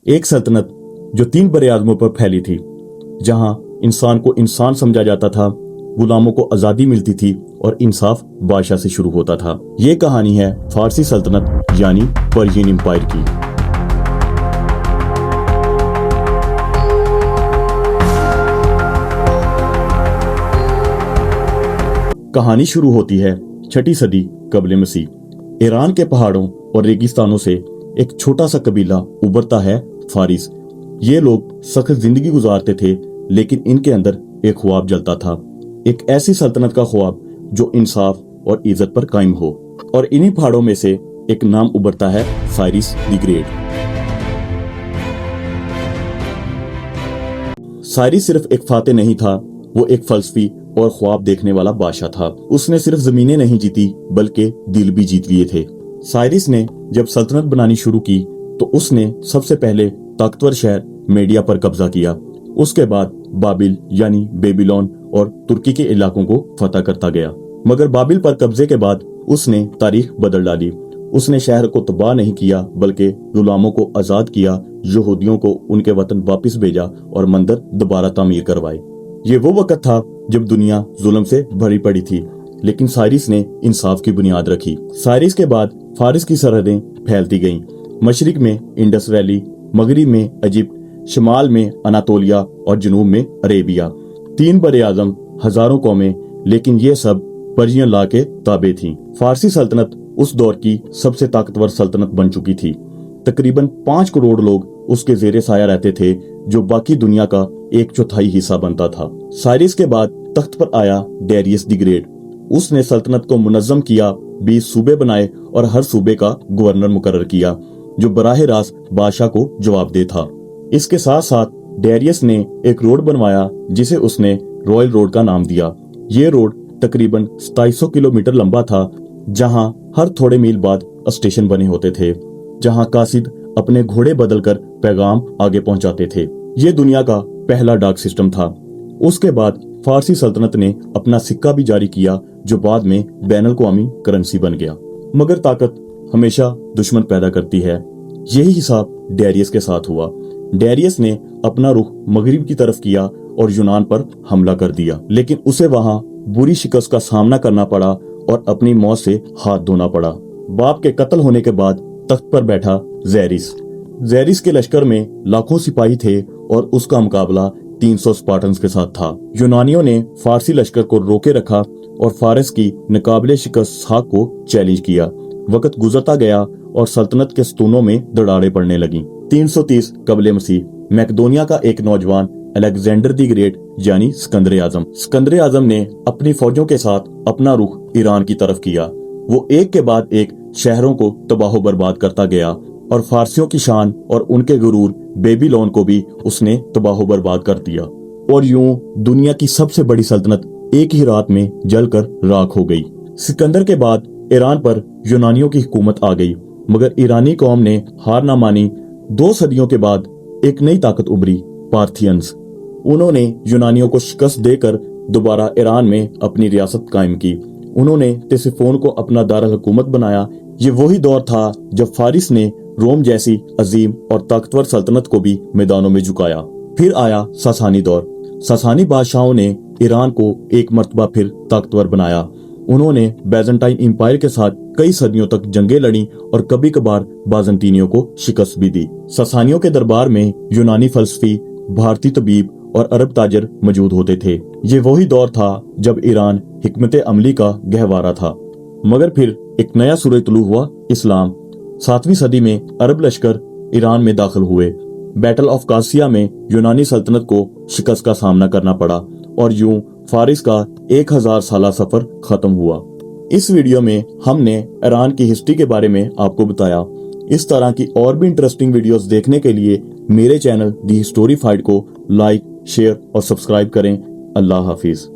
ایک سلطنت جو 3 بر اعظموں پر پھیلی تھی، جہاں انسان کو انسان سمجھا جاتا تھا، غلاموں کو آزادی ملتی تھی اور انصاف بادشاہ سے شروع ہوتا تھا۔ یہ کہانی ہے فارسی سلطنت یعنی پرشین امپائر کی۔ کہانی شروع ہوتی ہے 6 صدی قبل مسیح۔ ایران کے پہاڑوں اور ریگستانوں سے ایک چھوٹا سا قبیلہ ابھرتا ہے، فارس۔ یہ لوگ سخت زندگی گزارتے تھے، لیکن ان کے اندر ایک خواب جلتا تھا، ایک ایسی سلطنت کا خواب جو انصاف اور عزت پر قائم ہو۔ اور انہی پہاڑوں میں سے ایک نام ابھرتا ہے، سائرس دی گریٹ۔ سائرس صرف ایک فاتح نہیں تھا، وہ ایک فلسفی اور خواب دیکھنے والا بادشاہ تھا۔ اس نے صرف زمینیں نہیں جیتی بلکہ دل بھی جیت لیے تھے۔ سائرس نے جب سلطنت بنانی شروع کی تو اس نے سب سے پہلے طاقتور شہر میڈیا پر قبضہ کیا۔ اس کے بعد بابل یعنی بیبیلون اور ترکی کے علاقوں کو فتح کرتا گیا۔ مگر بابل پر قبضے کے بعد اس نے تاریخ بدل ڈالی۔ اس نے شہر کو تباہ نہیں کیا بلکہ غلاموں کو آزاد کیا، یہودیوں کو ان کے وطن واپس بھیجا اور مندر دوبارہ تعمیر کروائے۔ یہ وہ وقت تھا جب دنیا ظلم سے بھری پڑی تھی، لیکن سائرس نے انصاف کی بنیاد رکھی۔ سائرس کے بعد فارس کی سرحدیں پھیلتی گئیں۔ مشرق میں انڈس ویلی، مغرب میں ایجپٹ، شمال میں اناتولیا اور جنوب میں عربیہ۔ 3 بر اعظم، ہزاروں قومیں، لیکن یہ سب پرشین لا کے تابع تھیں۔ فارسی سلطنت اس دور کی سب سے طاقتور سلطنت بن چکی تھی۔ تقریباً 5 کروڑ لوگ اس کے زیر سایہ رہتے تھے، جو باقی دنیا کا 1/4 حصہ بنتا تھا۔ سائرس کے بعد تخت پر آیا ڈیریس دی گریٹ۔ اس نے سلطنت کو منظم کیا، 20 صوبے بنائے اور ہر صوبے کا گورنر مقرر کیا، جو براہ راست بادشاہ کو جواب دہ تھا۔ اس کے ساتھ ساتھ ڈیریس نے ایک روڈ بنوایا جسے اس نے رائل روڈ کا نام دیا۔ یہ روڈ تقریباً 2700 کلومیٹر لمبا تھا، جہاں ہر تھوڑے میل بعد اسٹیشن بنے ہوتے تھے، جہاں قاصد اپنے گھوڑے بدل کر پیغام آگے پہنچاتے تھے۔ یہ دنیا کا پہلا ڈاک سسٹم تھا۔ اس کے بعد فارسی سلطنت نے اپنا سکہ بھی جاری کیا، جو بعد میں بین الاقوامی کرنسی بن گیا۔ مگر طاقت ہمیشہ دشمن پیدا کرتی ہے۔ یہی حساب ڈیریس کے ساتھ ہوا۔ ڈیریس نے اپنا رخ مغرب کی طرف کیا اور یونان پر حملہ کر دیا، لیکن اسے وہاں بری شکست کا سامنا کرنا پڑا اور اپنی موت سے ہاتھ دھونا پڑا۔ باپ کے قتل ہونے کے بعد تخت پر بیٹھا زیرس۔ زیرس کے لشکر میں لاکھوں سپاہی تھے اور اس کا مقابلہ 300 اسپارٹنز کے ساتھ تھا۔ یونانیوں نے فارسی لشکر کو روکے رکھا اور فارس کی ناقابل شکست ساکھ کو چیلنج کیا۔ وقت گزرتا گیا اور سلطنت کے ستونوں میں دراڑیں پڑنے لگیں۔ 330 قبل مسیح میکدونیا کا ایک نوجوان الیگزینڈر دی گریٹ یعنی سکندر اعظم نے اپنی فوجوں کے ساتھ اپنا رخ ایران کی طرف کیا۔ وہ ایک کے بعد ایک شہروں کو تباہ و برباد کرتا گیا اور فارسیوں کی شان اور ان کے غرور بیبیلون کو بھی اس نے تباہ و برباد کر دیا۔ اور یوں دنیا کی سب سے بڑی سلطنت ایک ہی رات میں جل کر راکھ ہو گئی۔ سکندر کے بعد ایران پر یونانیوں کی حکومت آ گئی، مگر ایرانی قوم نے ہار نہ مانی۔ 2 صدیوں کے بعد ایک نئی طاقت ابھری، پارتھینز۔ انہوں نے یونانیوں کو شکست دے کر دوبارہ ایران میں اپنی ریاست قائم کی۔ انہوں نے تیسفون کو اپنا دارالحکومت بنایا۔ یہ وہی دور تھا جب فارس نے روم جیسی عظیم اور طاقتور سلطنت کو بھی میدانوں میں جھکایا۔ پھر آیا ساسانی دور۔ ساسانی بادشاہوں نے ایران کو ایک مرتبہ پھر طاقتور بنایا۔ انہوں نے بیزنٹائن امپائر کے ساتھ کئی صدیوں تک جنگیں لڑیں اور کبھی کبھار بازنطینیوں کو شکست بھی دی۔ ساسانیوں کے دربار میں یونانی فلسفی، بھارتی طبیب اور عرب تاجر موجود ہوتے تھے۔ یہ وہی دور تھا جب ایران حکمت عملی کا گہوارہ تھا۔ مگر پھر ایک نیا سورج طلوع ہوا، اسلام۔ 7ویں صدی میں عرب لشکر ایران میں داخل ہوئے۔ بیٹل آف قادسیہ میں یونانی سلطنت کو شکست کا سامنا کرنا پڑا اور یوں فارس کا 1000 سالہ سفر ختم ہوا۔ اس ویڈیو میں ہم نے ایران کی ہسٹری کے بارے میں آپ کو بتایا۔ اس طرح کی اور بھی انٹرسٹنگ ویڈیوز دیکھنے کے لیے میرے چینل دی ہسٹوری فائٹ کو لائک، شیئر اور سبسکرائب کریں۔ اللہ حافظ۔